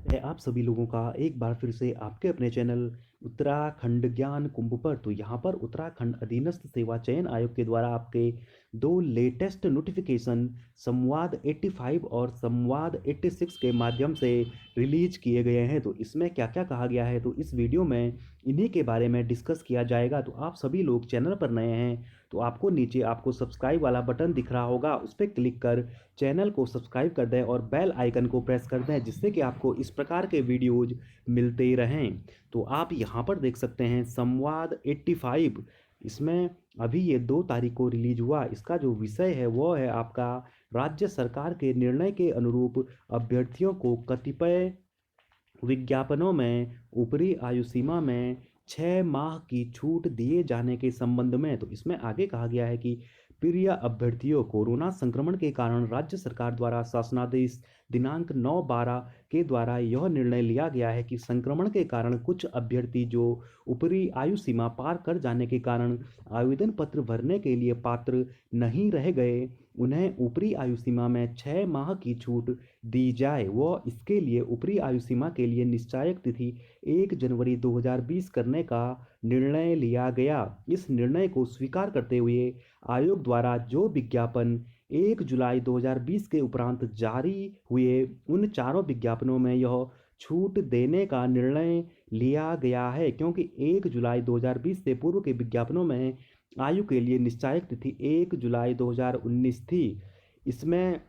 है आप सभी लोगों का एक बार फिर से आपके अपने चैनल उत्तराखंड ज्ञान कुंभ पर। तो यहाँ पर उत्तराखंड अधीनस्थ सेवा चयन आयोग के द्वारा आपके दो लेटेस्ट नोटिफिकेशन संवाद 85 और संवाद 86 के माध्यम से रिलीज किए गए हैं। तो इसमें क्या क्या कहा गया है तो इस वीडियो में इन्हीं के बारे में डिस्कस किया जाएगा। तो आप सभी लोग चैनल पर नए हैं तो आपको नीचे आपको सब्सक्राइब वाला बटन दिख रहा होगा, उस पर क्लिक कर चैनल को सब्सक्राइब कर दें और बेल आइकन को प्रेस कर दें, जिससे कि आपको इस प्रकार के वीडियोज मिलते ही रहें। तो आप यहाँ पर देख सकते हैं संवाद 85। इसमें अभी ये 2 तारीख को रिलीज हुआ। इसका जो विषय है वो है आपका राज्य सरकार के निर्णय के अनुरूप अभ्यर्थियों को कतिपय विज्ञापनों में ऊपरी आयु सीमा में 6 माह की छूट दिए जाने के संबंध में। तो इसमें आगे कहा गया है कि प्रिय अभ्यर्थियों, कोरोना संक्रमण के कारण राज्य सरकार द्वारा शासनादेश दिनांक 9/12 के द्वारा यह निर्णय लिया गया है कि संक्रमण के कारण कुछ अभ्यर्थी जो ऊपरी आयु सीमा पार कर जाने के कारण आवेदन पत्र भरने के लिए पात्र नहीं रह गए, उन्हें ऊपरी आयु सीमा में 6 माह की छूट दी जाए। वह इसके लिए ऊपरी आयु सीमा के लिए निश्चायक तिथि 1 जनवरी 2020 करने का निर्णय लिया गया। इस निर्णय को स्वीकार करते हुए आयोग द्वारा जो विज्ञापन 1 जुलाई 2020 के उपरांत जारी हुए, उन चारों विज्ञापनों में यह छूट देने का निर्णय लिया गया है, क्योंकि 1 जुलाई 2020 से पूर्व के विज्ञापनों में आयु के लिए निश्चायक तिथि 1 जुलाई 2019 थी। इसमें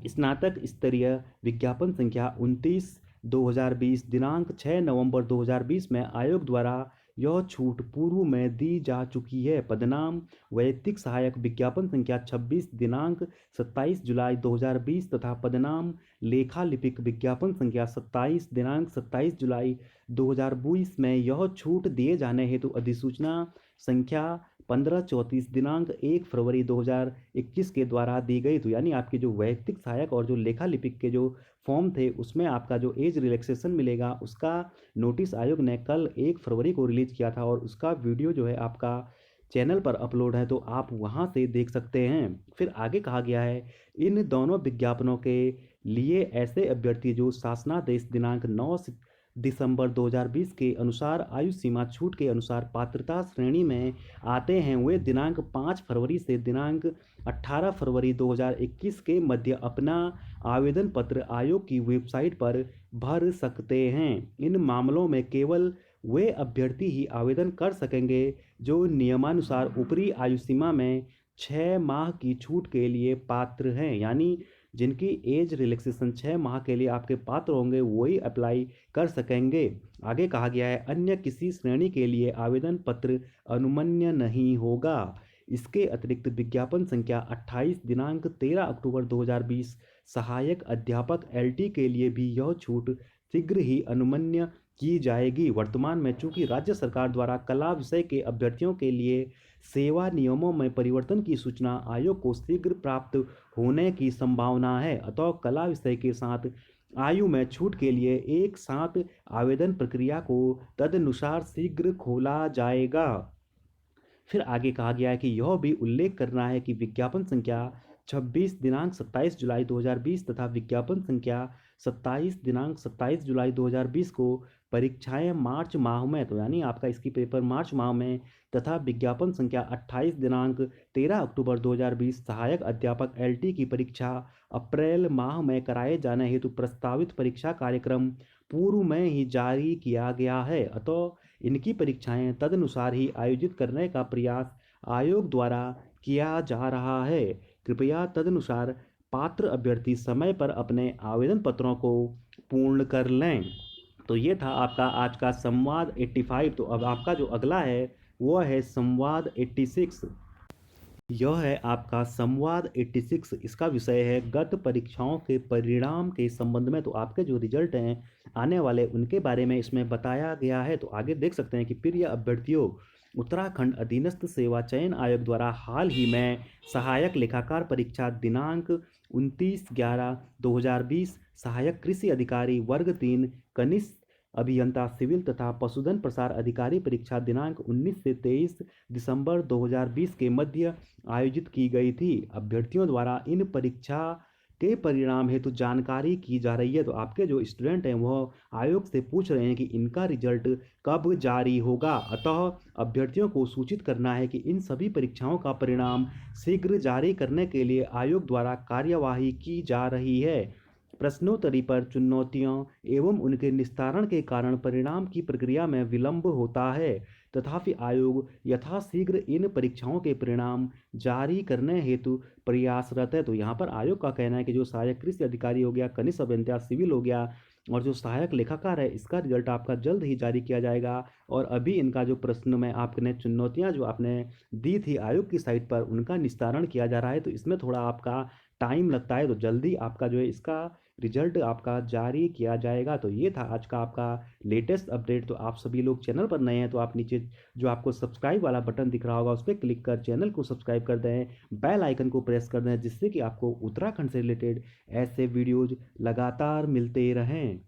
स्नातक स्तरीय विज्ञापन संख्या 29 2020 दिनांक 6 नवंबर 2020 में आयोग द्वारा यह छूट पूर्व में दी जा चुकी है। पदनाम वैयक्तिक सहायक विज्ञापन संख्या 26 दिनांक 27 जुलाई 2020 तथा पदनाम लेखा लिपिक विज्ञापन संख्या 27 दिनांक 27 जुलाई 2020 में यह छूट दिए जाने हेतु अधिसूचना संख्या 1534 दिनांक 1 फरवरी 2021 के द्वारा दी गई। तो यानी आपके जो वैयक्तिक सहायक और जो लेखा लिपिक के जो फॉर्म थे उसमें आपका जो एज रिलैक्सेशन मिलेगा उसका नोटिस आयोग ने कल 1 फरवरी को रिलीज किया था और उसका वीडियो जो है आपका चैनल पर अपलोड है, तो आप वहां से देख सकते हैं। फिर आगे कहा गया है इन दोनों विज्ञापनों के लिए ऐसे अभ्यर्थी जो शासनादेश दिनांक 9 दिसंबर 2020 के अनुसार आयु सीमा छूट के अनुसार पात्रता श्रेणी में आते हैं, वे दिनांक 5 फरवरी से दिनांक 18 फरवरी 2021 के मध्य अपना आवेदन पत्र आयोग की वेबसाइट पर भर सकते हैं। इन मामलों में केवल वे अभ्यर्थी ही आवेदन कर सकेंगे जो नियमानुसार ऊपरी आयु सीमा में 6 माह की छूट के लिए पात्र हैं, यानी जिनकी एज रिलैक्सेशन 6 माह के लिए आपके पात्र होंगे वही अप्लाई कर सकेंगे। आगे कहा गया है अन्य किसी श्रेणी के लिए आवेदन पत्र अनुमन्य नहीं होगा। इसके अतिरिक्त विज्ञापन संख्या 28 दिनांक 13 अक्टूबर 2020 सहायक अध्यापक एलटी के लिए भी यह छूट शीघ्र ही अनुमन्य की जाएगी। वर्तमान में चूंकि राज्य सरकार द्वारा कला विषय के अभ्यर्थियों के लिए सेवा नियमों में परिवर्तन की सूचना आयोग को शीघ्र प्राप्त होने की संभावना है, अतः कला विषय के साथ आयु में छूट के लिए एक साथ आवेदन प्रक्रिया को तदनुसार शीघ्र खोला जाएगा। फिर आगे कहा गया है कि यह भी उल्लेख करना है कि विज्ञापन संख्या 26 दिनांक 27 जुलाई 2020 तथा विज्ञापन संख्या 27 दिनांक 27 जुलाई 2020 को परीक्षाएं मार्च माह में, तो यानी आपका इसकी पेपर मार्च माह में, तथा विज्ञापन संख्या 28 दिनांक 13 अक्टूबर 2020 सहायक अध्यापक एलटी की परीक्षा अप्रैल माह में कराए जाने हेतु प्रस्तावित परीक्षा कार्यक्रम पूर्व में ही जारी किया गया है, अतः इनकी परीक्षाएं तदनुसार ही आयोजित करने का प्रयास आयोग द्वारा किया जा रहा है। कृपया तदनुसार पात्र अभ्यर्थी समय पर अपने आवेदन पत्रों को पूर्ण कर लें। तो ये था आपका आज का संवाद 85। तो अब आपका जो अगला है वो है संवाद 86। यह है आपका संवाद 86। इसका विषय है गत परीक्षाओं के परिणाम के संबंध में। तो आपके जो रिजल्ट हैं आने वाले उनके बारे में इसमें बताया गया है। तो आगे देख सकते हैं कि प्रिय अभ्यर्थियों, उत्तराखंड अधीनस्थ सेवा चयन आयोग द्वारा हाल ही में सहायक लेखाकार परीक्षा दिनांक 29/11/2020, सहायक कृषि अधिकारी वर्ग 3 कनिष्ठ अभियंता सिविल तथा पशुधन प्रसार अधिकारी परीक्षा दिनांक 19 से 23 दिसंबर 2020 के मध्य आयोजित की गई थी। अभ्यर्थियों द्वारा इन परीक्षा के परिणाम हेतु जानकारी की जा रही है। तो आपके जो स्टूडेंट हैं वह आयोग से पूछ रहे हैं कि इनका रिजल्ट कब जारी होगा। अतः अभ्यर्थियों को सूचित करना है कि इन सभी परीक्षाओं का परिणाम शीघ्र जारी करने के लिए आयोग द्वारा कार्यवाही की जा रही है। प्रश्नोत्तरी पर चुनौतियां एवं उनके निस्तारण के कारण परिणाम की प्रक्रिया में विलंब होता है। तथापि आयोग यथाशीघ्र इन परीक्षाओं के परिणाम जारी करने हेतु प्रयासरत है। तो यहाँ पर आयोग का कहना है कि जो सहायक कृषि अधिकारी हो गया, कनिष्ठ अभियंता सिविल हो गया और जो सहायक लेखाकार है, इसका रिजल्ट आपका जल्द ही जारी किया जाएगा। और अभी इनका जो प्रश्न में आपने चुनौतियां जो आपने दी थी आयोग की साइट पर, उनका निस्तारण किया जा रहा है। तो इसमें थोड़ा आपका टाइम लगता है, तो जल्दी आपका जो है इसका रिजल्ट आपका जारी किया जाएगा। तो ये था आज का आपका लेटेस्ट अपडेट। तो आप सभी लोग चैनल पर नए हैं तो आप नीचे जो आपको सब्सक्राइब वाला बटन दिख रहा होगा उस पर क्लिक कर चैनल को सब्सक्राइब कर दें, बेल आइकन को प्रेस कर दें, जिससे कि आपको उत्तराखंड से रिलेटेड ऐसे वीडियोज लगातार मिलते रहें।